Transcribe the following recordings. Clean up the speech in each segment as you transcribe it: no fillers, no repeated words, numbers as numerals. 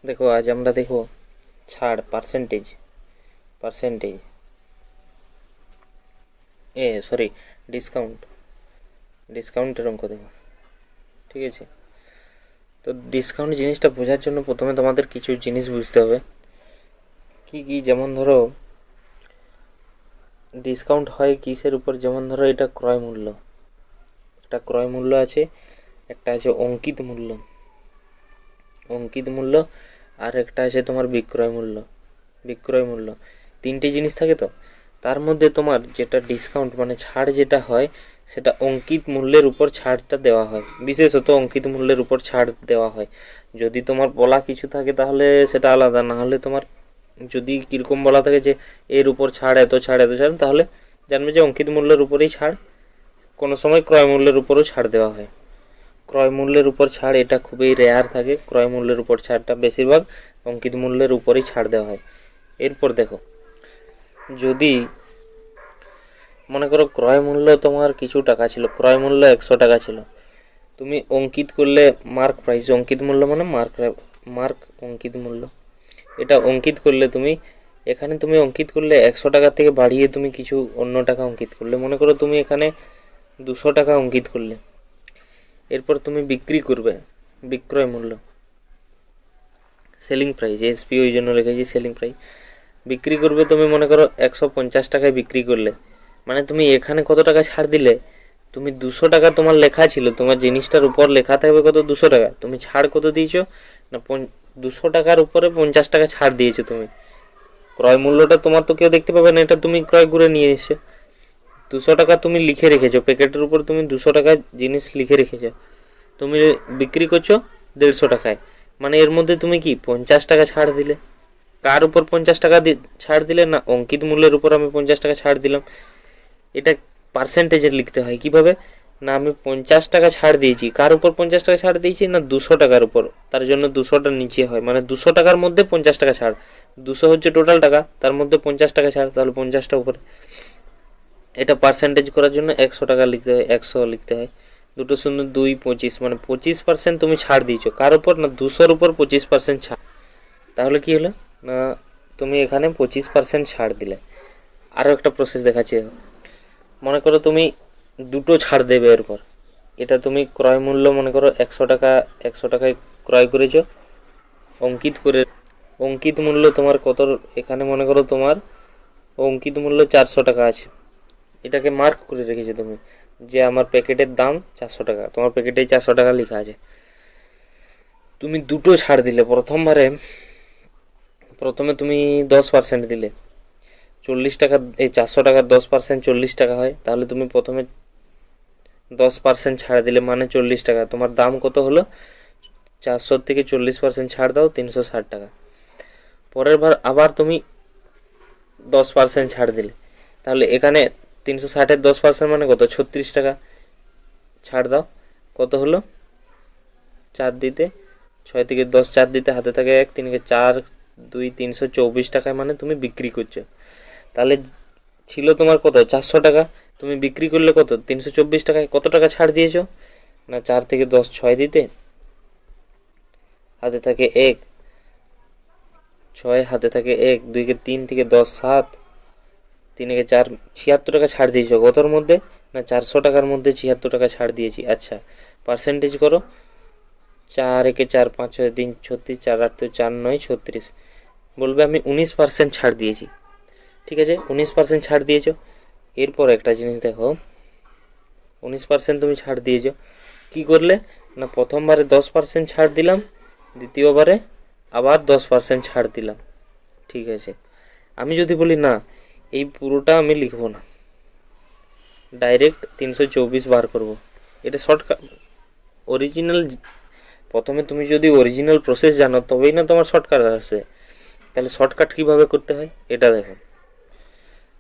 দেখো আজ আমরা দেখব ছাড় পার্সেন্টেজ পার্সেন্টেজ সরি ডিসকাউন্ট ডিসকাউন্টের অঙ্ক দেখো। ঠিক আছে, তো ডিসকাউন্ট জিনিসটা বোঝার জন্য প্রথমে তোমাদের কিছু জিনিস বুঝতে হবে। কি কি, যেমন ধরো ডিসকাউন্ট হয় কিসের উপর, যেমন ধরো এটা ক্রয় মূল্য, একটা ক্রয় মূল্য আছে, একটা আছে অঙ্কিত মূল্য, আর একটা আছে তোমার বিক্রয় মূল্য। তিনটে জিনিস থাকে। তো তার মধ্যে তোমার যেটা ডিসকাউন্ট মানে ছাড় যেটা হয়, সেটা অঙ্কিত মূল্যের উপর ছাড়টা দেওয়া হয়, বিশেষত অঙ্কিত মূল্যের উপর ছাড় দেওয়া হয়। যদি তোমার বলা কিছু থাকে তাহলে সেটা আলাদা, না হলে তোমার যদি কীরকম বলা থাকে যে এর উপর ছাড় এত ছাড় এত ছাড়, তাহলে জানবে যে অঙ্কিত মূল্যের উপরেই ছাড়। কোনো সময় ক্রয় মূল্যের উপরও ছাড় দেওয়া হয়। ক্রয় মূল্যের উপর ছাড় এটা খুবই রেয়ার থাকে, ক্রয় মূল্যের উপর ছাড়টা বেশিরভাগ অঙ্কিত মূল্যের উপরেই ছাড় দেওয়া হয়। এরপর দেখো, যদি মনে করো ক্রয় মূল্য তোমার কিছু টাকা ছিল, ক্রয় মূল্য 100 টাকা ছিল, তুমি অঙ্কিত করলে মার্ক প্রাইস, অঙ্কিত মূল্য মানে মার্ক অঙ্কিত মূল্য, এটা অঙ্কিত করলে তুমি এখানে তুমি অঙ্কিত করলে 100 টাকা থেকে বাড়িয়ে তুমি কিছু অন্য টাকা অঙ্কিত করলে, মনে করো তুমি এখানে 200 টাকা অঙ্কিত করলে। এরপর তুমি বিক্রি করবে, বিক্রয় মূল্য সেলিং প্রাইস, এসপি ওই জন্য রেখেছি সেলিং প্রাইস। বিক্রি করবে তুমি মনে করো 150 টাকায় বিক্রি করলে, মানে তুমি এখানে কত টাকা ছাড় দিলে, তুমি 200 টাকা তোমার লেখা ছিল, তোমার জিনিসটার উপর লেখা থাকবে কত 200 টাকা, তুমি ছাড় কত দিয়েছো না 200 টাকার উপরে 50 টাকা ছাড় দিয়েছো তুমি। ক্রয় মূল্যটা তোমার তো কেউ দেখতে পাবে না, এটা তুমি ক্রয় করে নিয়ে এসছো। 200 টাকা তুমি লিখে রেখেছো, প্যাকেটের উপর তুমি 200 টাকা জিনিস লিখে রেখেছো, তুমি বিক্রি করছো 150 টাকায়, মানে এর মধ্যে তুমি কি 50 টাকা ছাড় দিলে। কার উপর 50 টাকা ছাড় দিলে না অঙ্কিত মূল্যের উপর আমি 50 টাকা ছাড় দিলাম। এটা পার্সেন্টেজে লিখতে হয় কিভাবে, না আমি 50 টাকা ছাড় দিয়েছি, কার উপর 50 টাকা ছাড় দিয়েছি না 200 টাকার উপর, তার জন্য 200টা নিচে হয়, মানে 200 টাকার মধ্যে 50 টাকা ছাড়, 200 হচ্ছে টোটাল টাকা, তার মধ্যে 50 টাকা ছাড়, তাহলে 50টা উপরে। এটা পার্সেন্টেজ করার জন্য 100 টাকা লিখতে হয়, 100 লিখতে হয়। 2 × 2 = 25, মানে 25% তুমি ছাড় দিয়েছো কার উপর না 200-র উপর 25% ছাড়। তাহলে কি হলো না তুমি এখানে 25% ছাড় দিলে। আরও একটা প্রসেস দেখাচ্ছি। মনে করো তুমি দুটো ছাড় দেবে এরপর, এটা তুমি ক্রয় মূল্য মনে করো 100 টাকা, 100 টাকায় ক্রয় করেছো, অঙ্কিত করে অঙ্কিত মূল্য তোমার কত, এখানে মনে করো তোমার অঙ্কিত মূল্য 400 টাকা আছে, এটাকে মার্ক করে রেখেছো তুমি যে আমার প্যাকেটের দাম 400 টাকা, তোমার প্যাকেটে 400 টাকা লেখা আছে। তুমি দুটো ছাড় দিলে, প্রথমে তুমি 10% দিলে, 40 টাকা, এই 400 টাকার 10% 40 টাকা হয়, তাহলে তুমি প্রথমে 10% ছাড় দিলে মানে 40 টাকা, তোমার দাম কত হলো, 400 থেকে 40% ছাড় দাও 360 টাকা। পরের বার আবার তুমি 10% ছাড় দিলে, তাহলে এখানে 360-এর 10% মানে কত, 36 টাকা ছাড় দাও, কত হলো 4 দিতে 6 থেকে 10, 4 দিতে হাতে থাকে 1, 3 × 4 = 2, 324 টাকায় মানে তুমি বিক্রি করছো। তাহলে ছিল তোমার কত 400 টাকা, তুমি বিক্রি করলে কত 324 টাকায়, কত টাকা ছাড় দিয়েছো না 4 থেকে 10, 6 দিতে হাতে থাকে 1, 6 হাতে থাকে 1, 2 × 3 থেকে 10 7, 3 × 4 76 টাকা ছাড় দিয়েছো, কতর মধ্যে না 400 টাকার মধ্যে 76 টাকা ছাড় দিয়েছি। আচ্ছা, পার্সেন্টেজ করো, 4 × 4 5 6 3 36, 4 8 4 9 36, বলবে আমি 19% ছাড় দিয়েছি। ঠিক আছে, 19% ছাড় দিয়েছো। এরপর একটা জিনিস দেখো, 19% তুমি ছাড় দিয়েছো, কি করলে না প্রথমবারে 10% ছাড় দিলাম, দ্বিতীয়বারে আবার 10% ছাড় দিলাম। ঠিক আছে, আমি যদি বলি না এই পুরোটা আমি লিখবো না, ডাইরেক্ট 324 বার করব, এটা শর্টকাট অরিজিনাল। প্রথমে তুমি যদি অরিজিনাল প্রসেস জানো তবেই না তোমার শর্টকাট আসবে। তাহলে শর্টকাট কীভাবে করতে হয় এটা দেখো।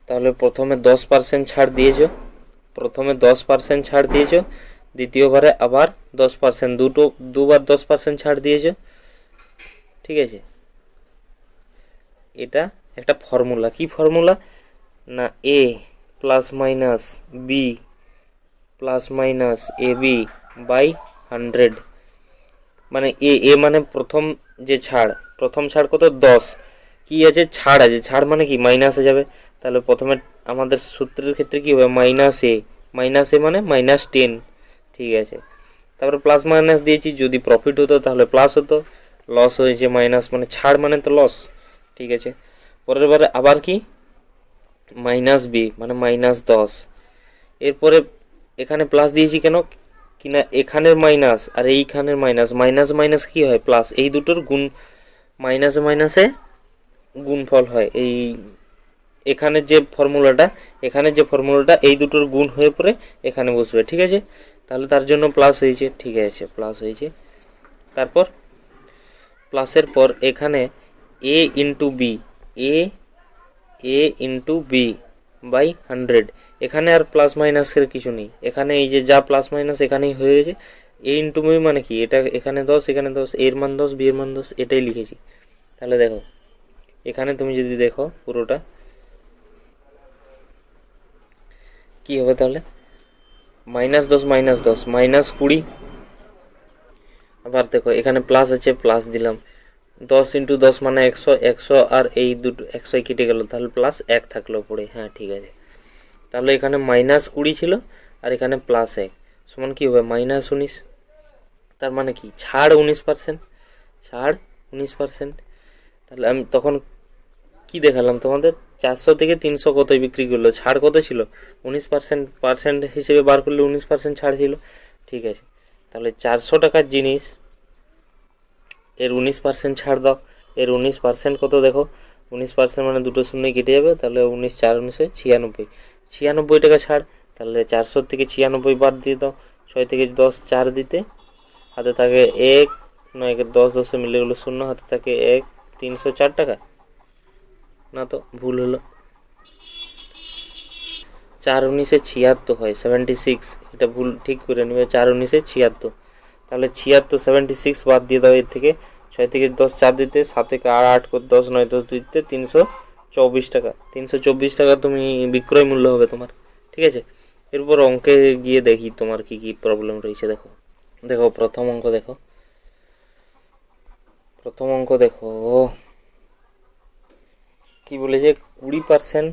তাহলে প্রথমে 10% ছাড় দিয়েছো, দ্বিতীয়বারে আবার 10%, দুবার 10% ছাড় দিয়েছো। ঠিক আছে, এটা একটা ফর্মুলা, কি ফর্মুলা না a ± b ± ab/100, মানে এ মানে প্রথম যে ছাড়, প্রথম ছাড় কত 10, কি আছে ছাড় আছে, ছাড় মানে কি মাইনাসে যাবে, তাহলে প্রথমে আমাদের সূত্রের ক্ষেত্রে কি হবে মাইনাস এ মানে -10, ঠিক আছে। তারপরে প্লাস মাইনাস দিয়েছি, যদি প্রফিট হতো তাহলে প্লাস হতো, লস হয়েছে মাইনাস মানে ছাড় মানে তো লস, ঠিক আছে। পরের বারে আবার কি -b মানে -10, এরপরে এখানে প্লাস দিয়েছি কেন কিনা এখানের মাইনাস আর এইখানের মাইনাস, মাইনাস মাইনাস কি হয় প্লাস, এই দুটোর গুণ, মাইনাসে মাইনাসে গুণফল হয়, এই এখানের যে ফর্মুলাটা এই দুটোর গুণ হয়ে পরে এখানে বসবে, ঠিক আছে। তাহলে তার জন্য প্লাস হয়েছে, ঠিক আছে, প্লাস হয়েছে। তারপর প্লাসের পর এখানে এ ইন্টু বি বাই 100, এখানে আর প্লাস মাইনাসের কিছু নেই, এখানে এই যে যা প্লাস মাইনাস এখানেই হয়ে গেছে। এ ইন্টু বি মানে কি, এটা এখানে 10 এখানে 10, এর মান 10 বি এর মান 10, এটাই লিখেছি। তাহলে দেখো এখানে তুমি যদি দেখো পুরোটা কি হবে, তাহলে -10 -20, আবার দেখো এখানে প্লাস আছে, প্লাস দিলাম, 10 ইন্টু 10 মানে 100, 100 আর এই দুটো 100 কেটে গেল, তাহলে প্লাস 1 থাকলো পড়ে, হ্যাঁ ঠিক আছে। তাহলে এখানে -20 ছিল আর এখানে +1 সমান কি হবে -19, তার মানে কি ছাড় 19%, তাহলে আমি তখন কি দেখালাম তোমাদের, 400 থেকে 300 কত বিক্রি করলো, ছাড় কত ছিল 19%, হিসেবে বার করলে 19% ছাড় ছিল, ঠিক আছে। তাহলে 400 টাকার জিনিস এর 19% ছাড় দাও, এর 19% কত দেখো, 19% মানে দুটো শূন্যই কেটে যাবে, তাহলে 19 4 19 96 টাকা ছাড়। তাহলে 400 থেকে 96 বাদ দিয়ে দাও, 6 থেকে 10 4 দিতে, হাতে থাকে 1, 9 একে 10, 10 মিলে গেলো 0, হাতে থাকে 1, 304 টাকা, না তো ভুল হলো, 4 19 76 হয় 76, এটা ভুল ঠিক করে নেবে, 4 19 76, তাহলে 76 76 বাদ দিয়ে দাও, এর থেকে 6 থেকে 10 4 দিতে, 7 থেকে 8 করে 10 9 10 দিতে 324 টাকা, 324 টাকা তুমি বিক্রয় মূল্য হবে তোমার, ঠিক আছে। এরপর অঙ্কে গিয়ে দেখি তোমার কি কি প্রবলেম রয়েছে। দেখো দেখো প্রথম অঙ্ক দেখো, কি বলেছে 20%,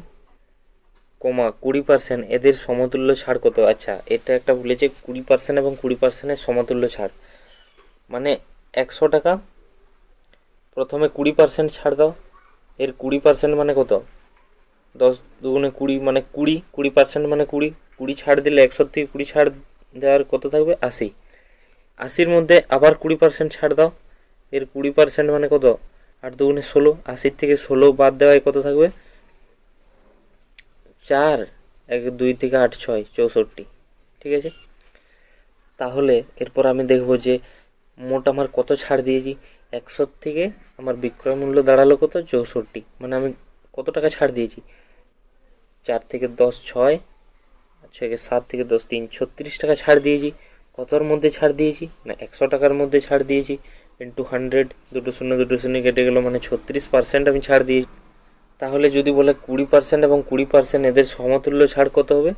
20% এদের সমতুল্য ছাড় কত, আচ্ছা এটা একটা বলেছে 20% এবং 20%-এর সমতুল্য ছাড়, মানে 100 টাকা প্রথমে 20% ছাড় দাও, এর 20% মানে কত, 10 দুগুণে 20 মানে 20% মানে 20 ছাড় দিলে 100 থেকে 20 ছাড় দেওয়ার কত থাকবে 80, 80-র মধ্যে আবার 20% ছাড় দাও, এর 20% মানে কত 8 দুগুণে 16, 80 থেকে 16 বাদ দেওয়ায় কত থাকবে 4, 1 2 থেকে 8 6 64, ঠিক আছে। তাহলে এরপর আমি দেখব যে মোট আমার কত ছাড় দিয়েছি, 100 থেকে আমার বিক্রয় মূল্য দাঁড়ালো কত 64, মানে আমি কত টাকা ছাড় দিয়েছি, 4 থেকে 10 6, 7 থেকে 10 3 36 টাকা ছাড় দিয়েছি। কতর মধ্যে ছাড় দিয়েছি না 100 টাকার মধ্যে ছাড় দিয়েছি, ইন্টু 100, দুটো শূন্য কেটে গেল, মানে 36% আমি ছাড় দিয়েছি। তাহলে যদি বলে 20% এবং 20% এদের সমতুল্য ছাড় কত হবে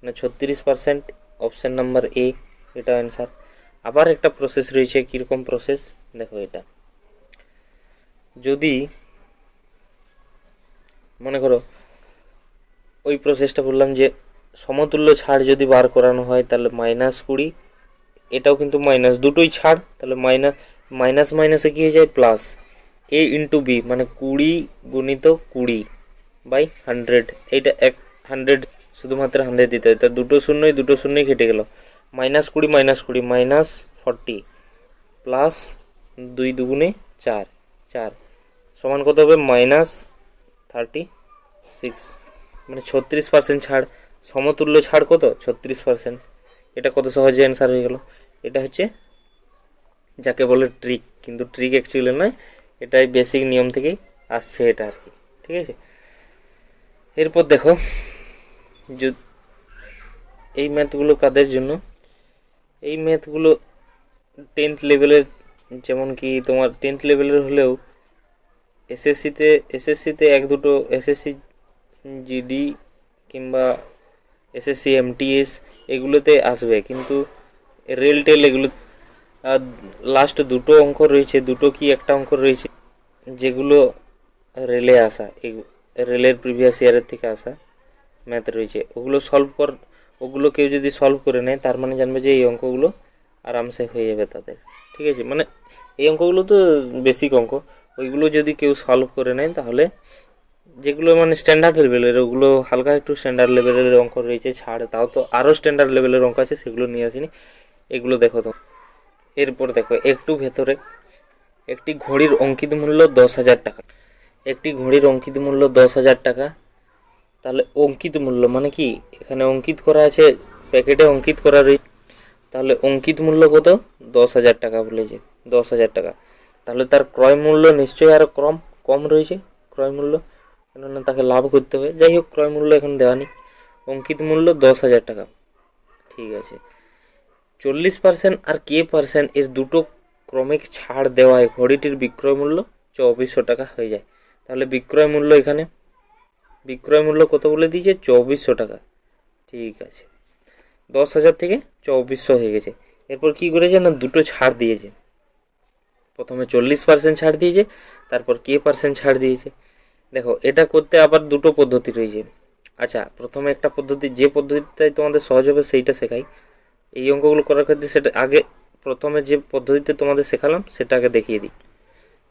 না 36%, অপশান নাম্বার এ এটা অ্যান্সার। আবার একটা প্রসেস রয়েছে, কীরকম প্রসেস দেখো, এটা যদি মনে করো ওই প্রসেসটা বললাম যে সমতুল্য ছাড় যদি বার করানো হয় তাহলে -20, এটাও কিন্তু মাইনাস, দুটোই ছাড়, তাহলে মাইনাস মাইনাসে কি হয়ে যায় প্লাস, এ ইন্টু বি মানে 20 গুণিত 20 বাই 100, এইটা 100 শুধুমাত্র 100 দিতে হয়, তার দুটো শূন্যই কেটে গেল, -20 -40 প্লাস 2 দুগুণে 4 4 সমান কত হবে -36, মানে 36% ছাড়, সমতুল্য ছাড় কত 36%, এটা কত সহজে অ্যান্সার হয়ে গেল। এটা হচ্ছে যাকে বলে ট্রিক, কিন্তু ট্রিক অ্যাকচুয়ালি নয়, এটাই বেসিক নিয়ম থেকেই আসছে এটা আর কি, ঠিক আছে। এরপর দেখো এই ম্যাথগুলো কাদের জন্য, এই ম্যাথগুলো 10th লেভেলের, যেমন কি তোমার 10th লেভেলের হলেও এসএসসিতে এক দুটো এসএসসি জিডি কিংবা এসএসসি এমটিএস এগুলোতে আসবে, কিন্তু রেল টেল এগুলো লাস্ট দুটো অঙ্ক রয়েছে, দুটো কি একটা অঙ্ক রয়েছে যেগুলো রেলে আসা, এই রেলের প্রিভিয়াস ইয়ারের থেকে আসা ম্যাথ রয়েছে, ওগুলো কেউ যদি সলভ করে নেয় তার মানে জানবে যে এই অঙ্কগুলো আরামসে হয়ে যাবে তাদের। ঠিক আছে, মানে এই অঙ্কগুলো তো বেসিক অঙ্ক, ওইগুলো যদি কেউ সলভ করে নেয় তাহলে যেগুলো মানে স্ট্যান্ডার্ড লেভেলের, ওগুলো হালকা একটু স্ট্যান্ডার্ড লেভেলের অঙ্ক রয়েছে ছাড়, তাও তো আরও স্ট্যান্ডার্ড লেভেলের অঙ্ক আছে, সেগুলো নিয়ে আসিনি। এগুলো দেখো তো। এরপর দেখো একটু ভেতরে, একটি ঘড়ির অঙ্কিত মূল্য 10,000 টাকা। একটি ঘড়ির অঙ্কিত মূল্য 10,000 টাকা। তাহলে অঙ্কিত মূল্য মানে কি, এখানে অঙ্কিত করা আছে, প্যাকেটে অঙ্কিত করা রয়েছে, তাহলে অঙ্কিত মূল্য কত? 10,000 টাকা বলেছে, 10,000 টাকা। তাহলে তার ক্রয় মূল্য নিশ্চয়ই আরও কম কম রয়েছে ক্রয় মূল্য, কেননা তাকে লাভ করতে হবে। যাই হোক, ক্রয় মূল্য এখন দেওয়া নেই, অঙ্কিত মূল্য 10,000 টাকা। ঠিক আছে, 40% আর K% এর দুটো ক্রমিক ছাড় দেওয়ায় ঘড়িটির বিক্রয় মূল্য 2,400 টাকা হয়ে যায়। তাহলে বিক্রয় মূল্য কত বলে দিয়েছে? 2,400 টাকা। ঠিক আছে, 10,000 থেকে 2,400 হয়ে গেছে। এরপর কি করেছে না, দুটো ছাড় দিয়েছে। প্রথমে 40% ছাড় দিয়েছে, তারপর K% ছাড় দিয়েছে। দেখো, এটা করতে আবার দুটো পদ্ধতি রয়েছে। আচ্ছা, প্রথমে একটা পদ্ধতি, যে পদ্ধতিটাই তোমাদের সহজ হবে সেইটা শেখাই। এই অঙ্কগুলো করার ক্ষেত্রে সেটা আগে, প্রথমে যে পদ্ধতিতে তোমাদের শেখালাম সেটা আগে দেখিয়ে দিই।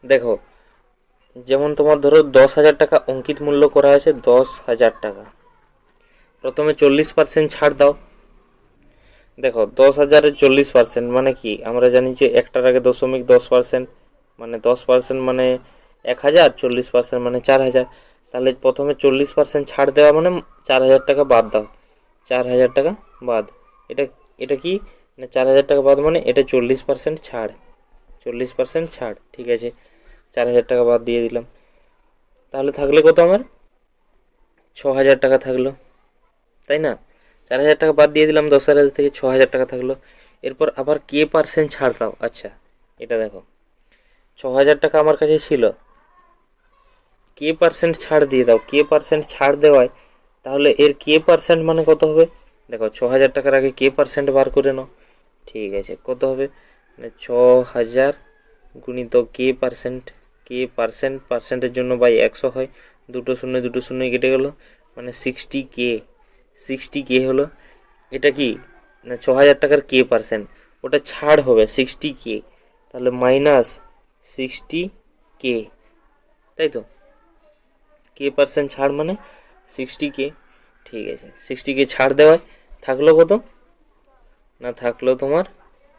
দেখো, যেমন তোমার ধরো 10,000 টাকা অঙ্কিত মূল্য করা আছে, 10,000 টাকা। প্রথমে 40% ছাড় দাও। দেখো, 10,000-এর 40% মানে কি, আমরা জানি যে একটার আগে 0.10%, মানে 10% মানে 1,000, 40% মানে 4,000। তাহলে প্রথমে 40% ছাড় দেওয়া মানে 4,000 টাকা বাদ দাও, 4,000 টাকা বাদ। এটা এটা কি না, 4,000 টাকা বাদ মানে এটা 40% ছাড়, 40% ছাড়। ঠিক আছে, 4,000 টাকা বাদ দিয়ে দিলাম। তাহলে থাকলে কত আমার? 6,000 টাকা থাকলো, তাই না? 4,000 টাকা বাদ দিয়ে দিলাম 10,000 থেকে, 6,000 টাকা থাকলো। এরপর আবার K% ছাড় দাও। আচ্ছা, এটা দেখো, 6,000 টাকা আমার কাছে ছিল, K% ছাড় দিয়ে দাও। K% ছাড় দেওয়ায় তাহলে এর K% মানে কত হবে? দেখো, 6,000 টাকার আগে K% বার করে নাও। ঠিক আছে, কত হবে? 6,000 গুণিত K%, পার্সেন্টের জন্য বাই 100 হয়, দুটো শূন্য কেটে গেল, মানে 60K, 60K হলো। এটা কি না, 6,000 টাকার K%, ওটা ছাড় হবে 60K, তাহলে মাইনাস 60K, তাই তো? K% ছাড় মানে 60K। ঠিক আছে, 60K ছাড় দেওয়ায় থাকলো কত না, থাকলো তোমার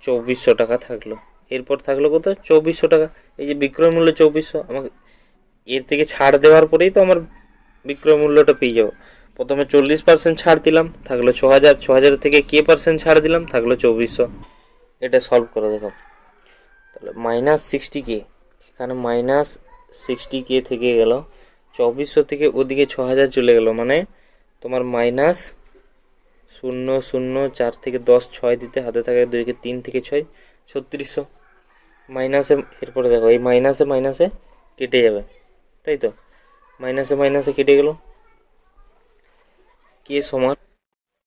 2,400 টাকা থাকলো। এরপর থাকলো কত? 2,400 টাকা। এই যে বিক্রয় মূল্য 2,400, আমাকে এর থেকে ছাড় দেওয়ার পরেই তো আমার বিক্রয় মূল্যটা পেয়ে যাবো। প্রথমে 40% ছাড় দিলাম, থাকলো 6,000, 6,000 থেকে K% ছাড় দিলাম, থাকলো 2,400। এটা সলভ করে দেখো, তাহলে -60K, এখানে -60K থেকে গেল, 2,400 থেকে ওদিকে 6,000 চলে গেল, মানে তোমার -0.004 থেকে 10, 6 দিতে হাতে থাকে 2 কে 3 থেকে 6, 3600 মাইনাসে। এরপরে দেখো, এই মাইনাসে মাইনাসে কেটে যাবে, তাই তো? মাইনাসে মাইনাসে কেটে গেল। কে সমান,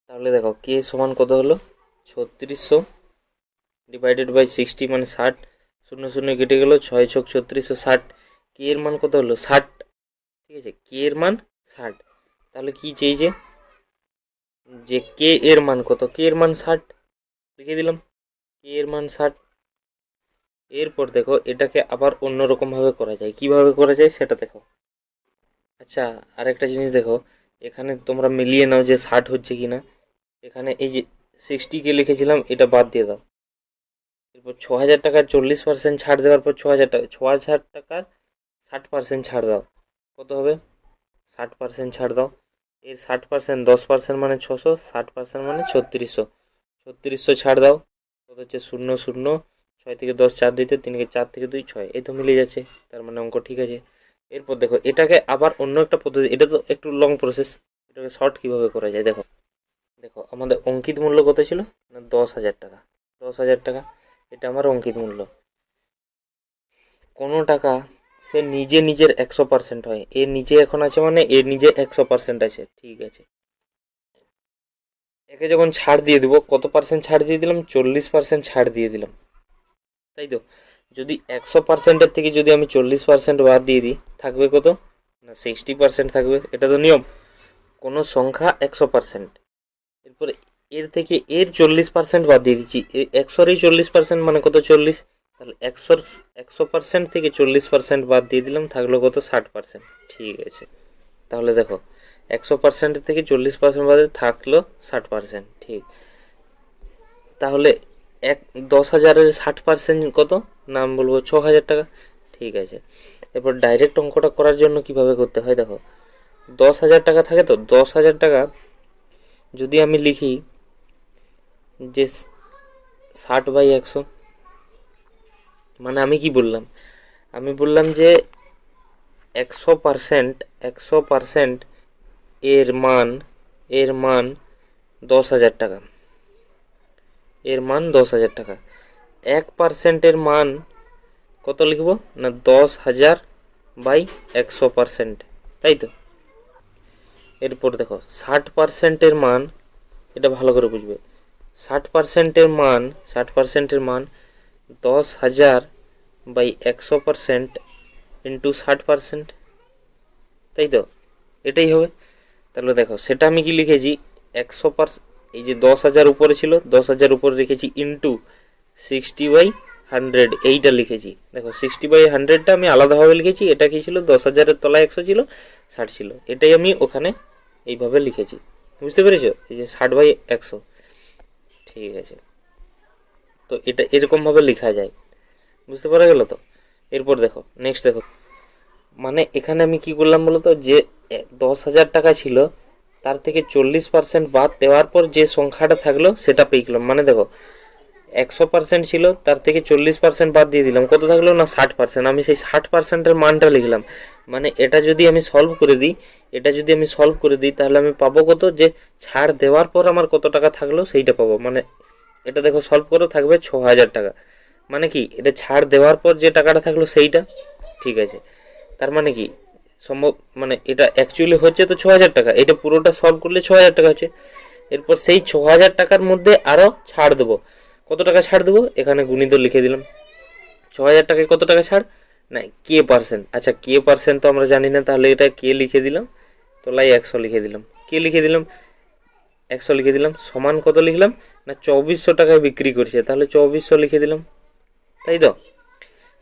তাহলে দেখো কে সমান কত হলো? 3600 ডিভাইডেড বাই 60 মানে 60, শূন্য শূন্য কেটে গেল, 6 ছক 3660। কে এর মান কত হলো? 60। ঠিক আছে, কে এর মান 60। তাহলে কি চেয়েছে যে কে এর মান কত? কে এর মান 60 লিখে দিলাম, কে এর মান 60। এরপর দেখো, এটাকে আবার অন্যরকমভাবে করা যায়। কিভাবে করা যায় সেটা দেখো। আচ্ছা, আরেকটা জিনিস দেখো, এখানে তোমরা মিলিয়ে নাও যে 60 হচ্ছে কি না। এখানে এই যে 60K লিখেছিলাম, এটা বাদ দিয়ে দাও। এরপর 6,000 টাকার 40% ছাড় দেওয়ার পর 6,000 টাকা, 6,000 টাকার 60% ছাড় দাও, কত হবে? 60% ছাড় দাও। এর 60%, 10% মানে 600, 60% মানে 3600, 3600 ছাড় দাও, কত হচ্ছে? 0, 0, 6 থেকে 10 4 দিতে, 3 কে 4 থেকে 2 6, এই তো মিলে যাচ্ছে, তার মানে অঙ্ক ঠিক আছে। এরপর দেখো, এটাকে আবার অন্য একটা পদ্ধতি, এটা তো একটু লং প্রসেস, এটাকে শর্ট কীভাবে করা যায় দেখো। দেখো, আমাদের অঙ্কিত মূল্য কত ছিল না, 10,000 টাকা, 10,000 টাকা, এটা আমার অঙ্কিত মূল্য। কোনো টাকা সে নিজের 100% হয়, এর নিজে এখন আছে মানে এর নিজে 100% আছে। ঠিক আছে, একে যখন ছাড় দিয়ে দেবো, কত পার্সেন্ট ছাড় দিয়ে দিলাম? 40% ছাড় দিয়ে দিলাম, তাই তো? যদি 100%-এর থেকে যদি আমি 40% বাদ দিয়ে দিই, থাকবে কত না 60% থাকবে। এটা তো নিয়ম, কোনো সংখ্যা 100%, এরপরে এর থেকে এর 40% বাদ দিয়ে দিচ্ছি। 100-ই 40% মানে কত 40, তাহলে 100% থেকে 40% বাদ দিয়ে দিলাম, থাকলো কত 60%। ঠিক আছে, তাহলে দেখো 100%-এর থেকে 40% বাদে থাকলো 60%। ঠিক, তাহলে 10,000-এর 60% কত, নাম বলবো 6,000 টাকা। ঠিক আছে, এরপর ডাইরেক্ট অঙ্কটা করার জন্য কিভাবে করতে হয় দেখো, 10,000 টাকা থাকে, তো 10,000 টাকা যদি আমি লিখি যে 60/100, মানে আমি কি বললাম, আমি বললাম যে 100% এর মান 10,000 টাকা, এর মান 10,000 টাকা। 1%-এর মান কত লিখব না 10,000/100%, তাই তো। এরপর দেখো 60%-এর মান, এটা ভালো করে বুঝবে, 60%-এর মান 10,000/100% ইন্টু 60%, তাই তো, এটাই হবে। তাহলে দেখো সেটা আমি কি লিখেছি, 100%, এই যে 10,000 উপরে ছিল, 10,000 উপরে রেখেছি, ইন্টু 60/100, এইটা লিখেছি। দেখো 60/100টা আমি আলাদাভাবে লিখেছি, এটা কি ছিল 10,000-এর তলায় 100 ছিল, 60 ছিল, এটাই আমি ওখানে এইভাবে লিখেছি। বুঝতে পেরেছো, এই যে 60/100। ঠিক আছে, তো এটা এরকমভাবে লেখা যায়, বুঝতে পারা গেল তো। এরপর দেখো নেক্সট দেখো, মানে এখানে আমি কি করলাম বলো তো, যে 10,000 টাকা ছিল, তার থেকে 40% বাদ দেওয়ার পর যে সংখ্যাটা থাকলো সেটা পেয়ে গেলাম। মানে দেখো 100% ছিল, তার থেকে 40% বাদ দিয়ে দিলাম, কত থাকলো না 60%, আমি সেই 60%-এর মানটা লিখলাম। মানে এটা যদি আমি সলভ করে দিই, তাহলে আমি পাবো কত, যে ছাড় দেওয়ার পর আমার কত টাকা থাকলো সেইটা পাবো। মানে এটা দেখো সলভ করো, থাকবে 6,000 টাকা। মানে কি, এটা ছাড় দেওয়ার পর যে টাকাটা থাকলো সেইটা। ঠিক আছে, তার মানে কি সম্ভব, মানে এটা অ্যাকচুয়ালি হচ্ছে তো 6,000 টাকা, এটা পুরোটা সলভ করলে 6,000 টাকা হচ্ছে। এরপর সেই 6,000 টাকার মধ্যে আরও ছাড় দেবো, কত টাকা ছাড় দেবো, এখানে গুণিত লিখে দিলাম। 6,000 টাকায় কত টাকা ছাড় না কে পার্সেন্ট, আচ্ছা কে পার্সেন্ট তো আমরা জানি না, তাহলে এটা কে লিখে দিলাম, তলায় 100 লিখে দিলাম, কে লিখে দিলাম 100 লিখে দিলাম, সমান কত লিখলাম না 2,400 টাকায় বিক্রি করছে, তাহলে 2,400 লিখে দিলাম, তাই তো।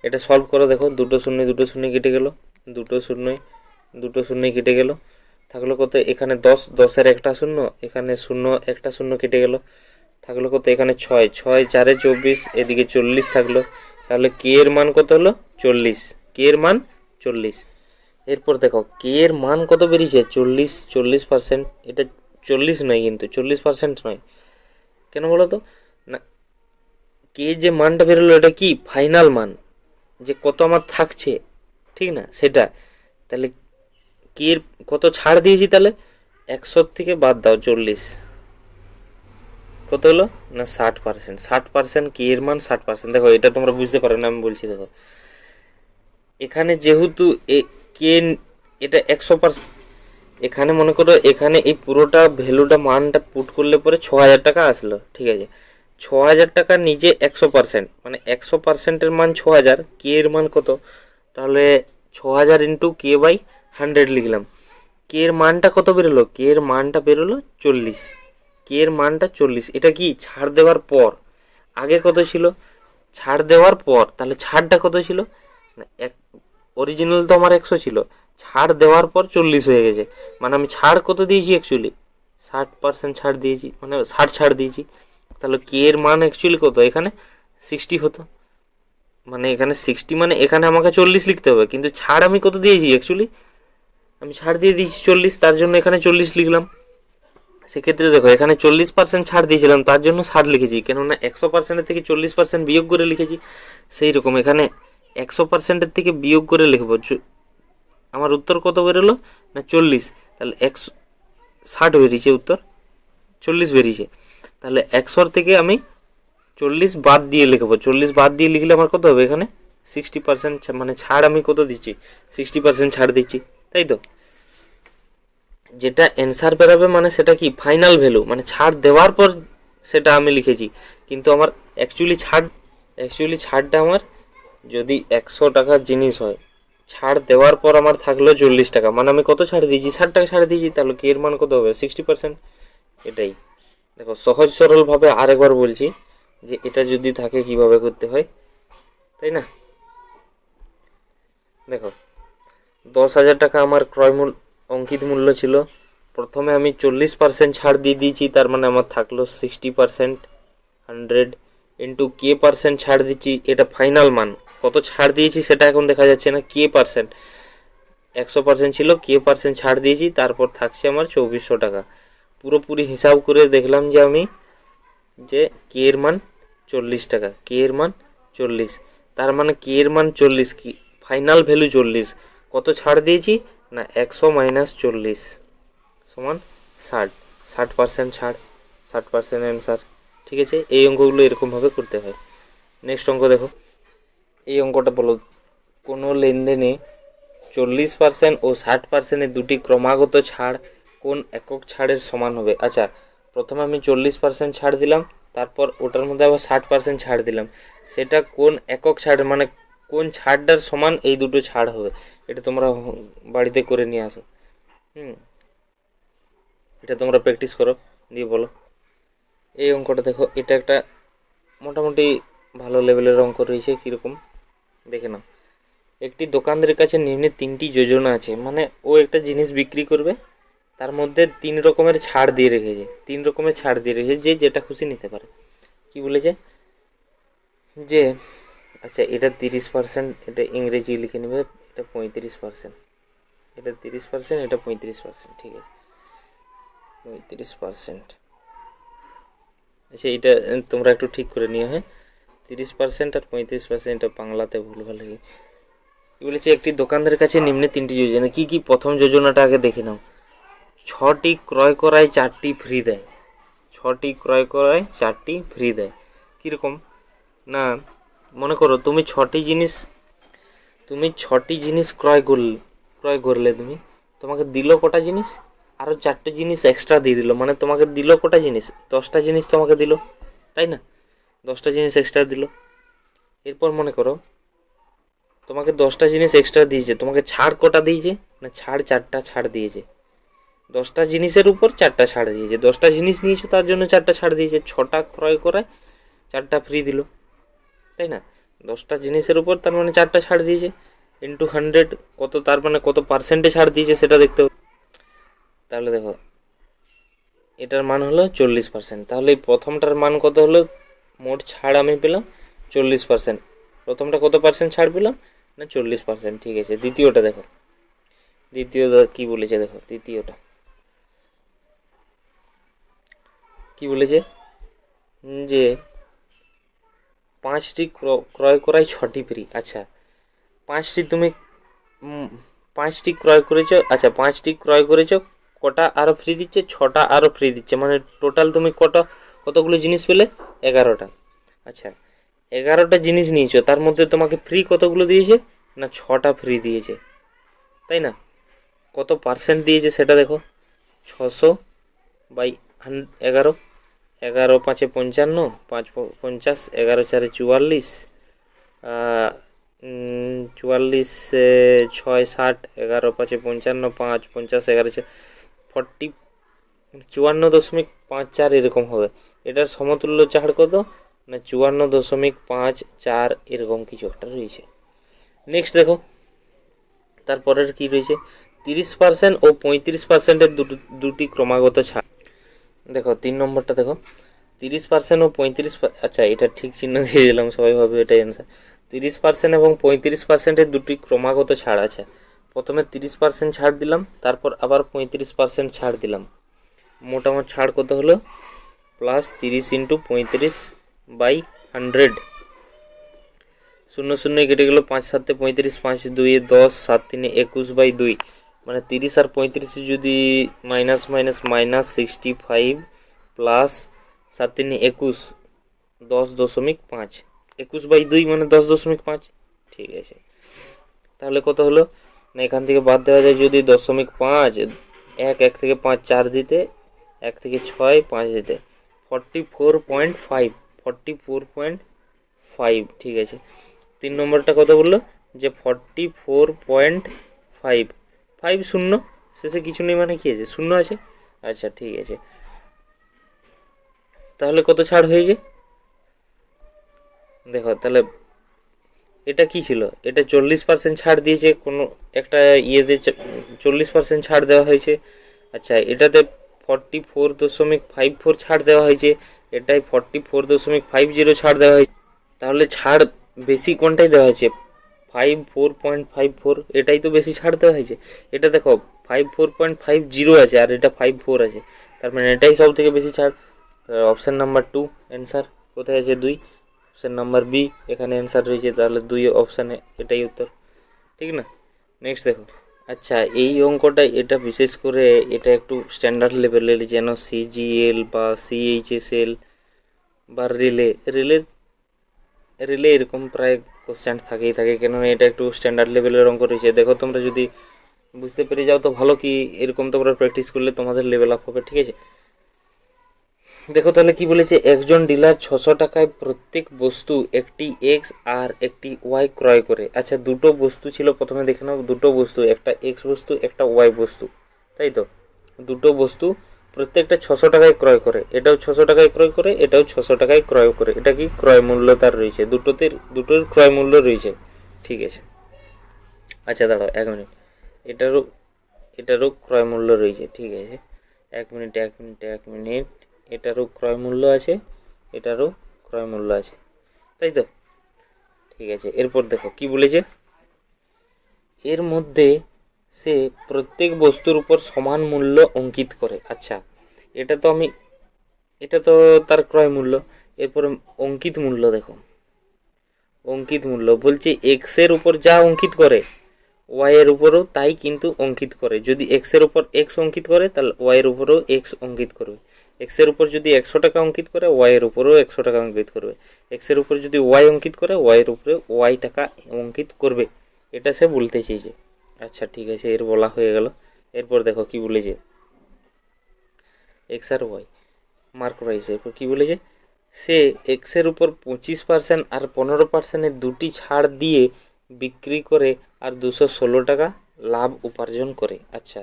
এটা সলভ করো, দেখো দুটো শূন্য কেটে গেল, দুটো শূন্য কেটে গেল, থাকলো কত এখানে 10, 10-এর একটা শূন্য, এখানে শূন্য, একটা শূন্য কেটে গেল, থাকলো কত এখানে 6, 6 4-এ 24, এদিকে 40 থাকলো, তাহলে কে এর মান কত হলো 40, কে এর মান 40। এরপর দেখো কে এর মান কত বেরিয়েছে 40, 40%, এটা 40 নয়, কিন্তু 40% নয়, কেন বলো তো না, কে যে মানটা বেরোলো এটা কি ফাইনাল মান, যে কত আমার থাকছে, ঠিক না সেটা। তাহলে কে এর কত ছাড় দিয়েছি, তাহলে 100 থেকে বাদ দাও 40, কত হলো না 60%, 60% কে এর মান 60%। দেখো এটা তোমরা বুঝতে পারো না, আমি বলছি দেখো, এখানে যেহেতু কে এটা 100%, এখানে মনে করো এখানে এই পুরোটা ভ্যালুটা মানটা পুট করলে পরে 6,000 টাকা আসলো, ঠিক আছে। 6,000 টাকা নিজে 100%, মানে 100%-এর মান 6,000, কে এর মান কত, তাহলে 6,000 ইন্টু কে/100 লিখলাম। কে এর মানটা কত বেরোলো, কে এর মানটা বেরোলো 40, কে এর মানটা 40, এটা কি ছাড় দেওয়ার পর, আগে কত ছিল ছাড় দেওয়ার পর, তাহলে ছাড়টা কত ছিল না অরিজিনাল তো আমার 100 ছিল, ছাড় দেওয়ার পর 40 হয়ে গেছে, মানে আমি ছাড় কত দিয়েছি অ্যাকচুয়ালি 60% ছাড় দিয়েছি, মানে 60 ছাড় দিয়েছি, তাহলে কে এর মান অ্যাকচুয়ালি কত এখানে 60 হতো, মানে এখানে 60, মানে এখানে আমাকে 40 লিখতে হবে, কিন্তু ছাড় আমি কত দিয়েছি অ্যাকচুয়ালি, আমি ছাড় দিয়ে দিয়েছি 40, তার জন্য এখানে 40 লিখলাম। সেক্ষেত্রে দেখো এখানে 40% ছাড় দিয়েছিলাম, তার জন্য 60 লিখেছি, কেননা 100%-এর থেকে 40% বিয়োগ করে লিখেছি। সেই রকম এখানে 100%-এর থেকে বিয়োগ করে লিখবো, আমার উত্তর কত বেরোলো না 40, তাহলে 60 বেরিয়েছে, উত্তর 40 বেরিয়েছে, তাহলে 100 থেকে আমি 40 বাদ দিয়ে লিখবো, 40 বাদ দিয়ে লিখলে আমার কত হবে এখানে 60%, মানে ছাড় আমি কত দিচ্ছি 60% ছাড় দিচ্ছি, তাই তো। যেটা অ্যান্সার বেরোবে মানে সেটা কি ফাইনাল ভ্যালু, মানে ছাড় দেওয়ার পর সেটা আমি লিখেছি, কিন্তু আমার অ্যাকচুয়ালি ছাড়টা আমার যদি 100 টাকার জিনিস হয়, ছাড় দেওয়ার পর আমার থাকলো 40 টাকা, মানে আমি কত ছাড় দিয়েছি? 60 টাকা ছাড় দিয়েছি, তাহলে কে এর মান কত হবে? 60%। এটাই দেখো, সহজ সরলভাবে আরেকবার বলছি যে এটা যদি থাকে কিভাবে করতে হয়, তাই না? দেখো, 10,000 টাকা আমার ক্রয় মূল্য, অঙ্কিত মূল্য ছিল। প্রথমে আমি 40% ছাড় দিয়ে দিয়েছি, তার মানে আমার থাকলো 60%। 100 ইন্টু কে পার্সেন্ট ছাড় দিচ্ছি, এটা ফাইনাল মান। কত ছাড় দিয়েছি সেটা এখন দেখা যাচ্ছে না, কে পার্সেন্ট। 100% ছিল, কে পার্সেন্ট ছাড় দিয়েছি, তারপর থাকছে আমার 2400 টাকা। পুরোপুরি হিসাব করে দেখলাম যে আমি যে কে এর মান 40 টাকা, কে এর মান 40, তার মানে কে এর মান 40, কি ফাইনাল ভ্যালু 40। কত ছাড় দিয়েছি না, 100 মাইনাস 40 সমান 60, 60% ছাড়, 60% অ্যান্সার। ঠিক আছে, এই অঙ্কগুলো এরকমভাবে করতে হয়। নেক্সট অঙ্ক দেখো, এই অঙ্কটা বলো, কোনো লেনদেনে 40% ও 60%-এর দুটি ক্রমাগত ছাড় কোন একক ছাড়ের সমান হবে? আচ্ছা, প্রথমে আমি 40% ছাড় দিলাম, তারপর ওটার মধ্যে আবার 60% ছাড় দিলাম, সেটা কোন একক ছাড়, মানে কোন ছাড়টার সমান এই দুটো ছাড় হবে? এটা তোমরা বাড়িতে করে নিয়ে আসো। এটা তোমরা প্র্যাকটিস করো, দিয়ে বলো। এই অঙ্কটা দেখো, এটা একটা মোটামুটি ভালো লেভেলের অঙ্ক রয়েছে। কীরকম দেখে নাও। একটি দোকানদারের কাছে নিম্নে 3টি যোজনা আছে, মানে ও একটা জিনিস বিক্রি করবে, তার মধ্যে 3 রকমের ছাড় দিয়ে রেখেছে, 3 রকমের ছাড় দিয়ে রেখেছে, যে যেটা খুশি নিতে পারে। কি বলেছে যে, আচ্ছা এটা 30%, এটা ইংরেজি লিখে নেবে, এটা 35%, এটা 30%, এটা 35%, ঠিক আছে 35%। আচ্ছা এটা তোমরা একটু ঠিক করে নিও, হ্যাঁ, 30% আর 35%, এটা বাংলাতে ভুলভাল হয়ে। কি বলেছে, একটি দোকানদারের কাছে নিম্নে 3টি যোজনা। কি কি? প্রথম যোজনাটা আগে দেখে নাও, 6টি ক্রয় করায় 4টি ফ্রি দেয়, 6টি ক্রয় করায় 4টি ফ্রি দেয়। কীরকম না, মনে করো তুমি ছটি জিনিস ক্রয় করলে তুমি, তোমাকে দিল কটা জিনিস, আরও 4টে জিনিস এক্সট্রা দিয়ে দিল, মানে তোমাকে দিল কটা জিনিস, 10টা জিনিস তোমাকে দিল, তাই না? 10টা জিনিস এক্সট্রা দিল। এরপর মনে করো তোমাকে 10টা জিনিস এক্সট্রা দিয়েছে, তোমাকে ছাড় কটা দিয়েছে না, ছাড় 4টা ছাড় দিয়েছে। 10টা জিনিসের উপর 4টা ছাড় দিয়েছে, 10টা জিনিস নিয়েছো তার জন্য 4টা ছাড় দিয়েছে, 6টা ক্রয় করায় 4টা ফ্রি দিল, তাই না? 10টা জিনিসের উপর তার মানে 4টা ছাড় দিয়েছে, ইন্টু 100 কত, তার মানে কত পার্সেন্টে ছাড় দিয়েছে সেটা দেখতে হবে। তাহলে দেখো, এটার মান হলো 40%। তাহলে এই প্রথমটার মান কত হলো? মোট ছাড় আমি পেলাম 40%। প্রথমটা কত পার্সেন্ট ছাড় পেলাম না, 40%। ঠিক আছে, দ্বিতীয়টা দেখো, দ্বিতীয়টা কি বলেছে দেখো, দ্বিতীয়টা কি বলেছে যে 5টি ক্রয় করায় 6টি ফ্রি। আচ্ছা, 5টি তুমি 5টি ক্রয় করেছো, আচ্ছা 5টি ক্রয় করেছো, কটা আরও ফ্রি দিচ্ছে? 6টা আরও ফ্রি দিচ্ছে, মানে টোটাল তুমি কতগুলো জিনিস পেলে? 11টা। আচ্ছা, 11টা জিনিস নিয়েছো, তার মধ্যে তোমাকে ফ্রি কতগুলো দিয়েছে না, 6টা ফ্রি দিয়েছে, তাই না? কত পার্সেন্ট দিয়েছে সেটা দেখো, 600 বাই 11, 11 5 55, 5 50, 11 4 44, 44 6 60, 11 5 55, 5 50, 11 40, 54.54 এরকম হবে। এটার সমতুল্য ছাড় কত না, 54.54 এরকম কিছু একটা রয়েছে। নেক্সট দেখো, তারপরের কি রয়েছে, 30% ও 35%-এর দুটি ক্রমাগত ছাড়। দেখো 3 নম্বরটা দেখো, 30% ও 35, আচ্ছা এটা ঠিক চিহ্ন দিয়ে দিলাম, সবাই ভাবে এটাই অ্যান্সার। 30% এবং 35%-এর দুটি ক্রমাগত ছাড় আছে। প্রথমে 30% ছাড় দিলাম, তারপর আবার 35% ছাড় দিলাম, মোটামুটি ছাড় কত হলো? প্লাস 30 ইন্টু 35/100, 0 0 কেটে গেলো, 5 7 35, 5 2 10, 7 3 21/2, মানে 30 আর 35 যদি মাইনাস মাইনাস মাইনাস 65 প্লাস 7 3 21, 10.5, 21/2 মানে 10.5। ঠিক আছে, তাহলে কত হলো না, এখান থেকে বাদ দেওয়া যায় যদি 0.5, 1 থেকে 5 4 দিতে, 1 থেকে 6 5 দিতে, 44.5, 44.5। ঠিক আছে, 3 নম্বরটা কত বললো যে 44.5, 5 শূন্য, শেষে কিছু নেই মানে কি আছে, শূন্য আছে। আচ্ছা ঠিক আছে, তাহলে কত ছাড় হয়েছে দেখো তাহলে। এটা কি ছিল, এটা 40% ছাড় দিয়েছে, কোনো একটা ইয়েতে 40% ছাড় দেওয়া হয়েছে। আচ্ছা এটাতে 44.54 ছাড় দেওয়া হয়েছে, এটাই 44.50 ছাড় দেওয়া হয়েছে। তাহলে ছাড় বেশি কোনটাই দেওয়া হয়েছে, 54.54, এটাই তো বেশি ছাড় দেওয়া হয়েছে। এটা দেখো 54.50 আছে আর এটা 54 আছে, তার মানে এটাই সব থেকে বেশি ছাড়। অপশান নাম্বার 2 অ্যান্সার, কোথায় আছে 2, অপশান নাম্বার বি এখানে অ্যান্সার রয়েছে, তাহলে 2 অপশানে এটাই উত্তর, ঠিক না। নেক্সট দেখো, আচ্ছা এই অঙ্কটা এটা বিশেষ করে এটা একটু স্ট্যান্ডার্ড লেভেলের, যেন সিজিএল বা সিএইচএসএল বা রিলে রিলে রিলে এরকম প্রায় কোশ্চেন থাকেই থাকে, কেননা এটা একটু স্ট্যান্ডার্ড লেভেলের অঙ্ক রয়েছে। দেখো তোমরা যদি বুঝতে পেরে যাও তো ভালো, কি এরকম তোমরা প্র্যাকটিস করলে তোমাদের লেভেল আপ হবে, ঠিক আছে। দেখো তাহলে কি বলেছে, একজন ডিলার 600 টাকায় প্রত্যেক বস্তু একটি এক্স আর একটি ওয়াই ক্রয় করে। আচ্ছা দুটো বস্তু ছিল, প্রথমে দেখে নাও, দুটো বস্তু, একটা এক্স বস্তু একটা ওয়াই বস্তু, তাই তো। দুটো বস্তু প্রত্যেকটা 600 টাকায় ক্রয় করে, এটাও 600 টাকায় ক্রয় করে, এটাও 600 টাকায় ক্রয় করে। এটা কি ক্রয় মূল্য তার রয়েছে, দুটোর ক্রয় মূল্য রয়েছে, ঠিক আছে। আচ্ছা দাঁড়াও 1 মিনিট, এটারও এটারও ক্রয় মূল্য রয়েছে, ঠিক আছে। 1 মিনিট, এটারও ক্রয় মূল্য আছে, এটারও ক্রয় মূল্য আছে, তাই তো, ঠিক আছে। এরপর দেখো কি বলেছে, এর মধ্যে সে প্রত্যেক বস্তুর উপর সমান মূল্য অঙ্কিত করে। আচ্ছা এটা তো তার ক্রয় মূল্য। এরপরে অঙ্কিত মূল্য দেখো, অঙ্কিত মূল্য বলছে এক্স এর উপর যা অঙ্কিত করে ওয়াই এর উপরও তাই কিন্তু অঙ্কিত করে। যদি এক্স এর উপর এক্স অঙ্কিত করে তাহলে ওয়াই এর উপরও এক্স অঙ্কিত করবে। এক্স এর উপর যদি 100 টাকা অঙ্কিত করে ওয়াই এর উপরেও 100 টাকা অঙ্কিত করবে। এক্স এর উপর যদি ওয়াই অঙ্কিত করে ওয়াই এর উপরে ওয়াই টাকা অঙ্কিত করবে, এটা সে বলতে চেয়েছে। আচ্ছা ঠিক আছে, এর বলা হয়ে গেল। এরপর দেখো কি বলেছে, এক্স আর ওয়াই মার্ক প্রাইস, এরপর কি বলেছে, সে এক্সের উপর 25% আর 15%-এর দুটি ছাড় দিয়ে বিক্রি করে আর 216 টাকা লাভ উপার্জন করে। আচ্ছা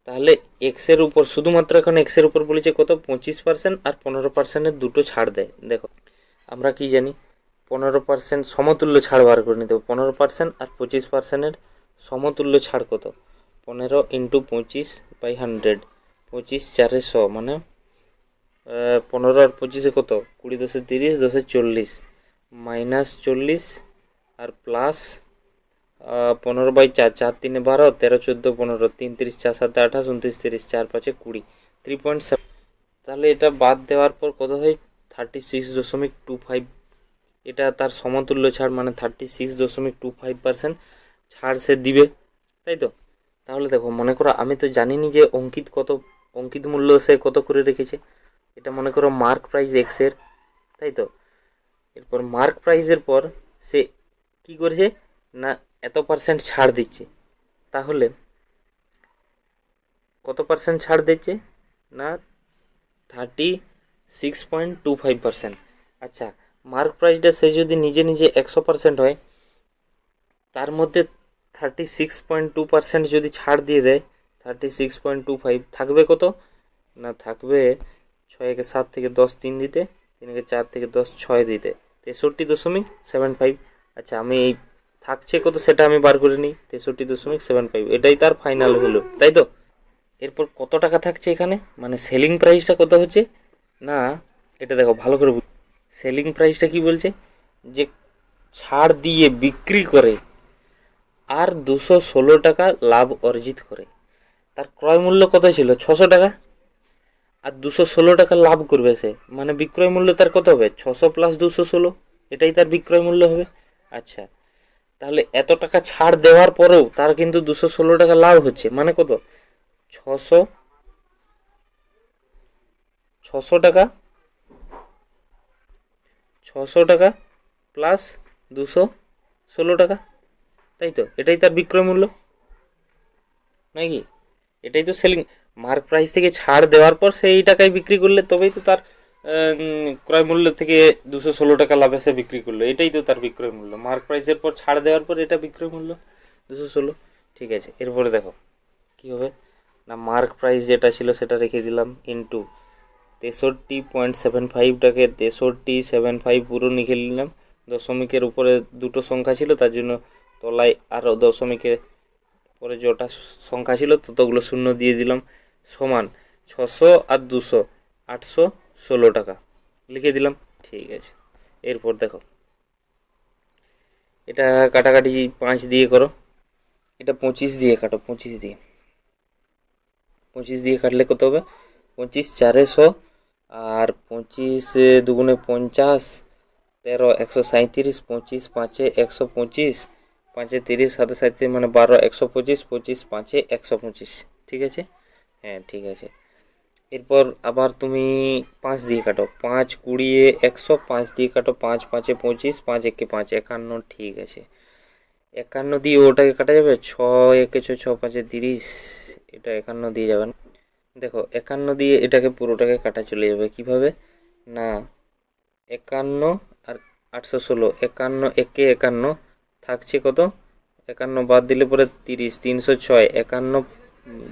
তাহলে এক্সের উপর শুধুমাত্র এখন এক্সের উপর বলেছে কত, 25% আর 15%-এর দুটো ছাড় দেয়। দেখো আমরা কি জানি, 15% সমতুল্য ছাড় বার করে নিতে হবে, 15% আর 25%-এর সমতুল্য ছাড় কত, 15 ইন্টু 25/100, 25 4 100, মানে 15 আর 25-এ কত, 20 10 30 10 40, -40 আর প্লাস 15/4, 4 3 12, 13 14 15, 3 30 4 7 28 29 30, 4 5 20, 3.7। তাহলে এটা বাদ দেওয়ার পর কত হয়, 36.25, এটা তার সমতুল্য ছাড়, মানে 36.25% ছাড় সে দিবে, তাই তো। তাহলে দেখো মনে করো আমি তো জানিনি যে অঙ্কিত মূল্য সে কত করে রেখেছে, এটা মনে করো মার্ক প্রাইস এক্সের, তাই তো। এরপর মার্ক প্রাইসের পর সে কি করেছে না এত পার্সেন্ট ছাড় দিচ্ছে, তাহলে কত পার্সেন্ট ছাড় দিচ্ছে না 36.25%। আচ্ছা মার্ক প্রাইসটা সে যদি নিজে নিজে 100% হয়, তার মধ্যে 36.2% যদি ছাড় দিয়ে দেয়, 36.25 থাকবে কত না, থাকবে 6 × 7 থেকে 10 3 দিতে, 3 × 4 থেকে 10 6 দিতে, 63.75। আচ্ছা আমি এই থাকছে কত সেটা আমি বার করে নিই, 63.75, এটাই তার ফাইনাল ভ্যালু, তাই তো। এরপর কত টাকা থাকছে এখানে, মানে সেলিং প্রাইসটা কত হচ্ছে না, এটা দেখো ভালো করে সেলিং প্রাইসটা কি বলছে, যে ছাড় দিয়ে বিক্রি করে আর 216 টাকা লাভ অর্জিত করে। তার ক্রয় মূল্য কত ছিল 600 টাকা, আর 216 টাকা লাভ করবে সে, মানে বিক্রয় মূল্য তার কত হবে, 600 + 216, এটাই তার বিক্রয় মূল্য হবে। আচ্ছা তাহলে এত টাকা ছাড় দেওয়ার পরেও তার কিন্তু 216 টাকা লাভ হচ্ছে, মানে কত, 600 টাকা, 600 টাকা প্লাস 216 টাকা, তাই তো, এটাই তার বিক্রয় মূল্য নাকি, এটাই তো সেলিং। মার্ক প্রাইস থেকে ছাড় দেওয়ার পর সেই টাকায় বিক্রি করলে তবেই তো তার ক্রয় মূল্য থেকে 216 টাকা লাভে সে বিক্রি করলো, এটাই তো তার বিক্রয় মূল্য। মার্ক প্রাইসের পর ছাড় দেওয়ার পর এটা বিক্রয় মূল্য 216। ঠিক আছে, এরপরে দেখো কী হবে না, মার্ক প্রাইস যেটা ছিল সেটা রেখে দিলাম ইন্টু 63.75টাকে 63.75 পুরো লিখে নিলাম। দশমিকের উপরে দুটো সংখ্যা ছিল, তার জন্য তলায় আরও দশমিকের পরে যটা সংখ্যা ছিল ততগুলো শূন্য দিয়ে দিলাম, সমান 600 আর 200 816 টাকা লিখে দিলাম। ঠিক আছে, এরপর দেখো এটা কাটাকাটি 5 দিয়ে করো, এটা 25 দিয়ে কাটো, 25 দিয়ে কাটলে কত হবে, 25 4 100 আর 25 দুগুণে 50, 13 137, 25 5 125, 5 30 7 37 মানে 12 125, 25 5 125। ঠিক আছে, হ্যাঁ ঠিক আছে। এরপর আবার তুমি 5 দিয়ে কাটো, 5 20 100, 5 দিয়ে কাটো, 5 5 25, 5 1 5 51। ঠিক আছে, 51 দিয়ে ওটাকে কাটা যাবে, 6 1 6 6 5 30, এটা 51 দিয়ে যাবে না। দেখো 51 দিয়ে এটাকে পুরোটাকে কাটা চলে যাবে, কিভাবে না 51 আর 816, 51 একে 51 থাকছে কত, 51 বাদ দিলে পরে 30, 306, 51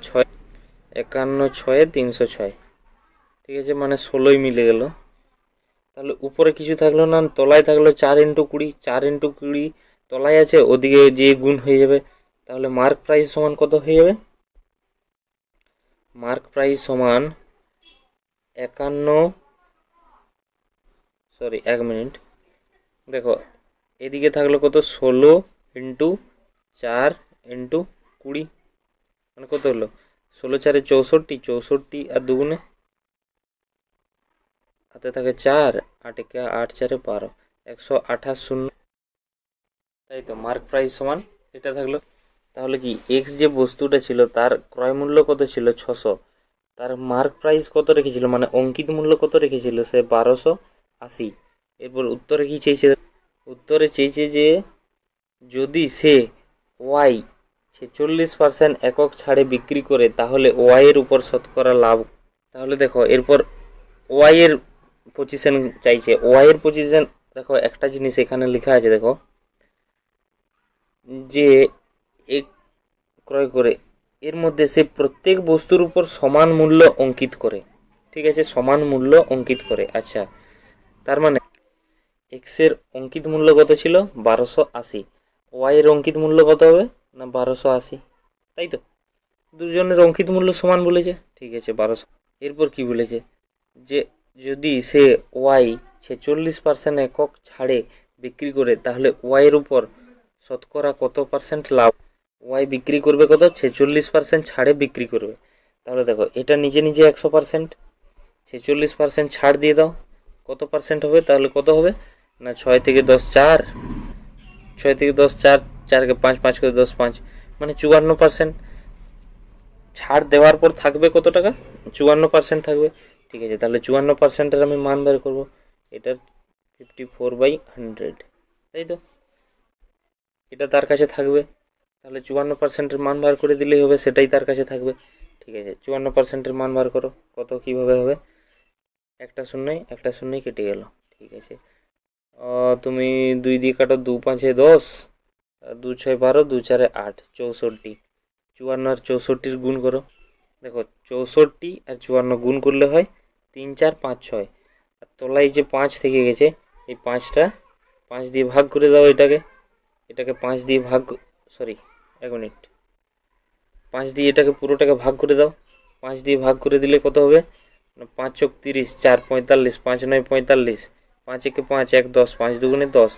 6, 51 6 306। ঠিক আছে, মানে 16ই মিলে গেল। তাহলে উপরে কিছু থাকলো না, তলায় থাকলো 4 × 20, 4 × 20 তলায় আছে, ওদিকে যে গুণ হয়ে যাবে। তাহলে মার্ক প্রাইস সমান কত হয়ে যাবে, মার্ক প্রাইস সমান 51, সরি 1 মিনিট, দেখো এদিকে থাকলো কত 16 × 4 × 20, মানে কত হলো 16 4 64, 64 আর দুগুণে হাতে থাকে 4, 8 1 8 4 12, 128 শূন্য। তাই তো মার্ক প্রাইস সমান এটা থাকলো। তাহলে কি এক্স যে বস্তুটা ছিল তার ক্রয় মূল্য কত ছিল 600, তার মার্ক প্রাইস কত রেখেছিল মানে অঙ্কিত মূল্য কত রেখেছিল সে 1280। এরপর উত্তরে কি চেয়েছে, উত্তরে চেয়েছে যে যদি সে ওয়াই 46% একক ছাড়ে বিক্রি করে তাহলে ওয়াই এর উপর শতকরা লাভ। তাহলে দেখো এরপর ওয়াই এর পজিশন চাইছে, ওয়াই এর পজিশন দেখো একটা জিনিস এখানে লেখা আছে, দেখো যে এক ক্রয় করে এর মধ্যে সে প্রত্যেক বস্তুর উপর সমান মূল্য অঙ্কিত করে। ঠিক আছে, সমান মূল্য অঙ্কিত করে। আচ্ছা, তার মানে এক্স এর অঙ্কিত মূল্য কত ছিল 1280, ওয়াই এর অঙ্কিত মূল্য কত হবে না 1280, তাই তো দুজনের অঙ্কিত মূল্য সমান বলেছে। ঠিক আছে 1200। এরপর কি বলেছে যে যদি সে ওয়াই 46% একক ছাড়ে বিক্রি করে তাহলে ওয়াই এর উপর শতকরা কত পার্সেন্ট লাভ, ওয়াই বিক্রি করবে কত 46% ছাড়ে বিক্রি করবে। তাহলে দেখো এটা নিজে নিজে 100%, 46% ছাড় দিয়ে দাও, কত পার্সেন্ট হবে, তাহলে কত হবে না 6 থেকে 10 4, 6 থেকে 10 4, 4 কে 5, 5 করে 10 5, মানে 54%। ছাড় দেওয়ার পর থাকবে কত টাকা, 54% থাকবে। ঠিক আছে, তাহলে 54%-এর আমি মান বের করবো, এটার 54/100, তাই তো এটা তার কাছে থাকবে। তাহলে 54%-এর মান বার করে দিলেই হবে, সেটাই তার কাছে থাকবে। ঠিক আছে, 54%-এর মান বার করো, কত কীভাবে হবে, একটা শূন্যই কেটে গেল। ঠিক আছে, তুমি 2 দিয়ে কাটো, 2 5 10, 2 6 12, 2 4 8, 64, 54 আর 64-র গুণ করো। দেখো 64 আর 54 গুণ করলে হয় 3 4 5 6, আর তলায় যে 5 থেকে গেছে এই 5টা 5 দিয়ে ভাগ করে দাও, এটাকে 5 দিয়ে ভাগ, সরি 1 মিনিট, 5 দিয়ে এটাকে পুরোটাকে ভাগ করে দাও। 5 দিয়ে ভাগ করে দিলে কত হবে, 5 চোখ 30, 4 45, 5 9 45, 5 1 5 1 10, 5 দুগুণে 10,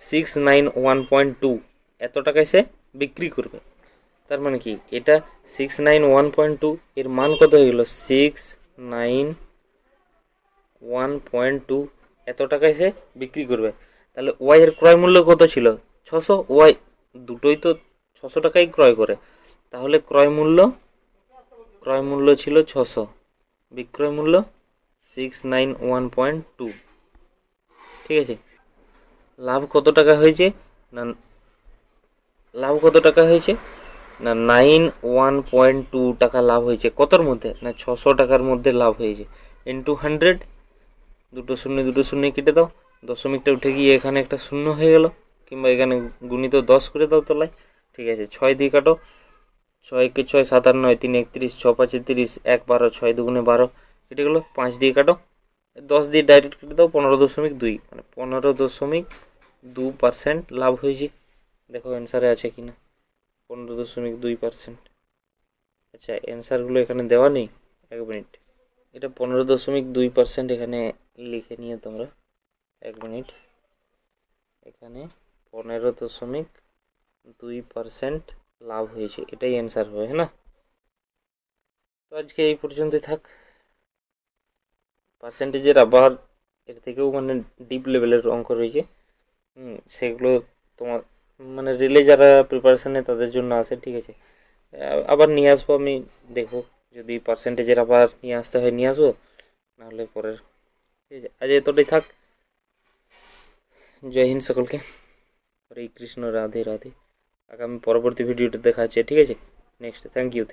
691.2 এত টাকায় সে বিক্রি করবে। তার মানে কি এটা 691.2, এর মান কত হয়ে গেল 691.2, এত টাকায় সে বিক্রি করবে। তাহলে ওয়াই এর ক্রয় মূল্য কত ছিল 600, ওয়াই দুটোই তো 600 টাকায় ক্রয় করে, তাহলে ক্রয় মূল্য ছিল 600, বিক্রয় মূল্য 691.2। ঠিক আছে, লাভ কত টাকা হয়েছে না, না 91.2 টাকা লাভ হয়েছে, কতর মধ্যে না 600 টাকার মধ্যে লাভ হয়েছে, ইন্টু 100, দুটো শূন্য কেটে দাও, দশমিকটা উঠে গিয়ে এখানে একটা শূন্য হয়ে গেল, কিংবা এখানে গুণিত 10 করে দাও তলায়। ঠিক আছে, 6 দিয়ে কাটো, 6 কে 6 7 আর 9 3 31, 6 5 30, 1 12, 6 2 12 কেটে গেলো। 5 দিয়ে কাটো, 10 দিয়ে ডাইরেক্ট কেটে দাও, 15.2, মানে 15.2% লাভ হয়েছে। দেখো অ্যান্সারে আছে কি না, 15.2%। আচ্ছা, অ্যান্সারগুলো এখানে দেওয়া নেই, 1 মিনিট। এটা 15.2% এখানে লিখে নিয়ে তোমরা 1 মিনিট। এখানে 15.2% লাভ হয়েছে, এটাই অ্যান্সার হবে, হ্যাঁ না? তো আজকে এই পর্যন্তই থাক। পার্সেন্টেজের আবার এর থেকেও মানে ডিপ লেভেলের অঙ্ক রয়েছে, সেগুলো তোমার মানে রিলে যারা প্রিপারেশানে তাদের জন্য আছে। ঠিক আছে, আবার নিয়ে আসবো আমি, দেখবো যদি পার্সেন্টেজের আবার নিয়ে আসতে হয় নিয়ে আসবো, নাহলে পরের। ঠিক আছে, আজ এতটাই থাক। জয় হিন্দ সকলকে, হরে কৃষ্ণ, রাধে রাধে। আগামী পরবর্তী ভিডিওটা দেখা হচ্ছে, ঠিক আছে? Next, thank you.